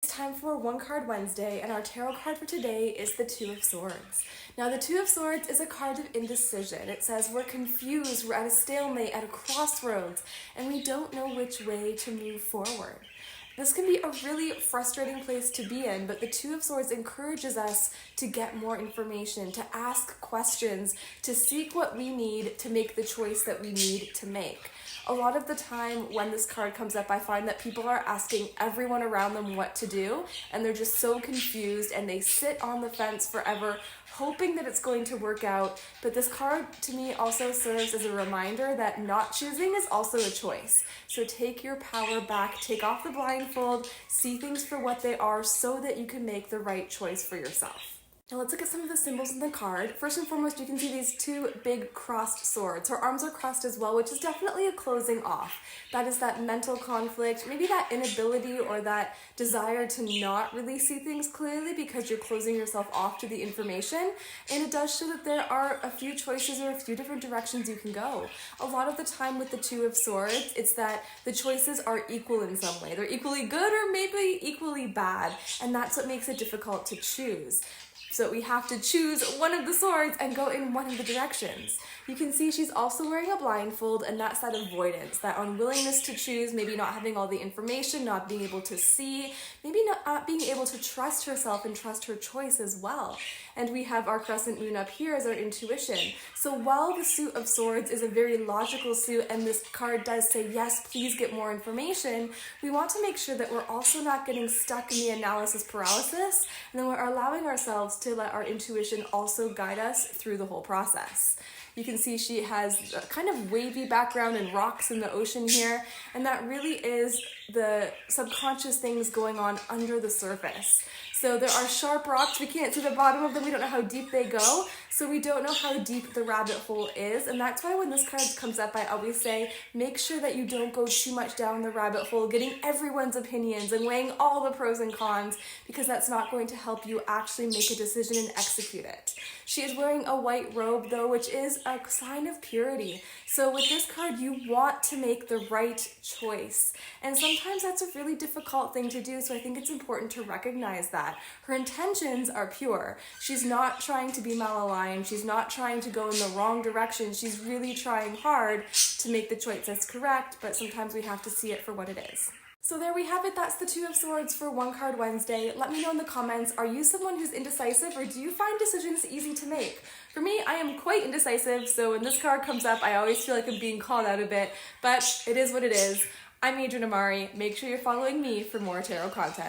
It's time for One Card Wednesday, and our tarot card for today is the Two of Swords. Now, the Two of Swords is a card of indecision. It says we're confused, we're at a stalemate, at a crossroads, and we don't know which way to move forward. This can be a really frustrating place to be in, but the Two of Swords encourages us to get more information, to ask questions, to seek what we need to make the choice that we need to make. A lot of the time when this card comes up, I find that people are asking everyone around them what to do, and they're just so confused and they sit on the fence forever, hoping that it's going to work out. But this card to me also serves as a reminder that not choosing is also a choice. So take your power back, take off the blindfold, see things for what they are so that you can make the right choice for yourself. Now let's look at some of the symbols in the card. First and foremost, you can see these two big crossed swords. Her arms are crossed as well, which is definitely a closing off. That is that mental conflict, maybe that inability or that desire to not really see things clearly because you're closing yourself off to the information. And it does show that there are a few choices or a few different directions you can go. A lot of the time with the Two of Swords, it's that the choices are equal in some way. They're equally good or maybe equally bad, and that's what makes it difficult to choose. So we have to choose one of the swords and go in one of the directions. You can see she's also wearing a blindfold, and that's that avoidance, that unwillingness to choose, maybe not having all the information, not being able to see, maybe not being able to trust herself and trust her choice as well. And we have our crescent moon up here as our intuition. So while the Suit of Swords is a very logical suit, and this card does say, yes, please get more information, we want to make sure that we're also not getting stuck in the analysis paralysis, and then we're allowing ourselves to let our intuition also guide us through the whole process. You can see she has a kind of wavy background and rocks in the ocean here, and that really is the subconscious things going on under the surface. So there are sharp rocks, we can't see the bottom of them, we don't know how deep they go, so we don't know how deep the rabbit hole is, and that's why when this card comes up, I always say, make sure that you don't go too much down the rabbit hole, getting everyone's opinions and weighing all the pros and cons, because that's not going to help you actually make a decision and execute it. She is wearing a white robe though, which is a sign of purity. So with this card, you want to make the right choice. And sometimes that's a really difficult thing to do, so I think it's important to recognize that. Her intentions are pure. She's not trying to be malaligned. She's not trying to go in the wrong direction. She's really trying hard to make the choice that's correct, but sometimes we have to see it for what it is. So there we have it, that's the Two of Swords for One Card Wednesday. Let me know in the comments, are you someone who's indecisive, or do you find decisions easy to make? For me, I am quite indecisive, so when this card comes up, I always feel like I'm being called out a bit, but it is what it is. I'm Adrienne Amari. Make sure you're following me for more tarot content.